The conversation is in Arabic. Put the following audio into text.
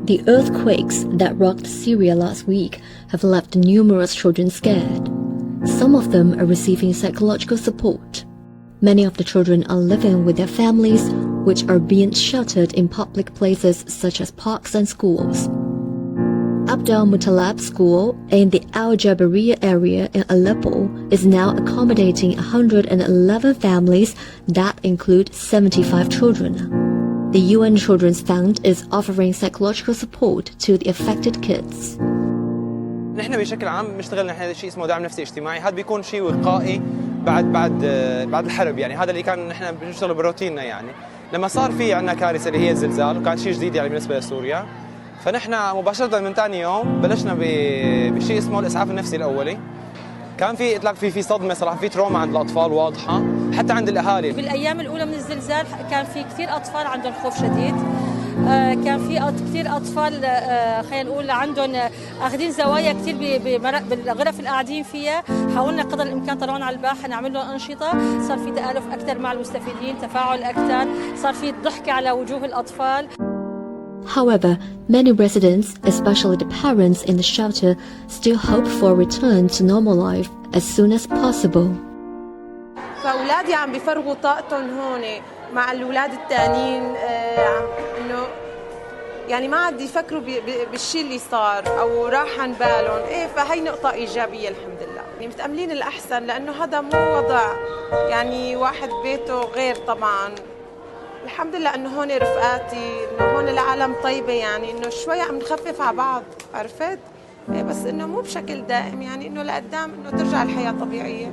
The earthquakes that rocked Syria last week have left numerous children scared. Some of them are receiving psychological support. Many of the children are living with their families, which are being sheltered in public places such as parks and schools. Abdel Muttalab School in the Al Jabaria area in Aleppo is now accommodating 111 families that include 75 children. The UN Children's Fund is offering psychological support to the affected kids. نحن بشكل عام بنشتغل هذا الشيء اسمه دعم نفسي اجتماعي، هذا بيكون شيء وقائي بعد الحرب، يعني هذا اللي كان نحن بنشتغل بروتيننا. يعني لما صار في عندنا كارثه اللي هي الزلزال وكان شيء جديد يعني بالنسبه لسوريا، فنحن مباشره من ثاني يوم بلشنا بشيء اسمه الاسعاف النفسي الاولي. كان في اطلاق في صدمه صراحه، في تروما عند الاطفال واضحه حتى عند الاهالي. بالايام الاولى من الزلزال كان في كثير اطفال عندهم خوف شديد، كان في كثير اطفال خلينا نقول عندهم اخذين زوايا كثير بالغرف اللي قاعدين فيها. حاولنا قدر الامكان طلعونا على الباحه نعمل لهم انشطه، صار في تالف اكثر مع المستفيدين، تفاعل اكثر، صار في ضحك على وجوه الاطفال. However, many residents, especially the parents in the shelter, still hope for a return to normal life as soon as possible. فأولادي عم بيفرغوا طاقتهم هون مع الأولاد التانيين، إنه يعني ما عاد يفكروا بالشيء اللي صار أو راح عن بالهم. فهي نقطة إيجابية الحمد لله. يعني متأملين الأحسن، لأنه هذا مو وضع يعني واحد بيته غير طبعا. الحمد لله انه هون رفقاتي، انه هون العالم طيبه، يعني انه شوي عم نخفف على بعض، عرفت؟ بس انه مو بشكل دائم، يعني انه لقدام انه ترجع الحياه طبيعيه.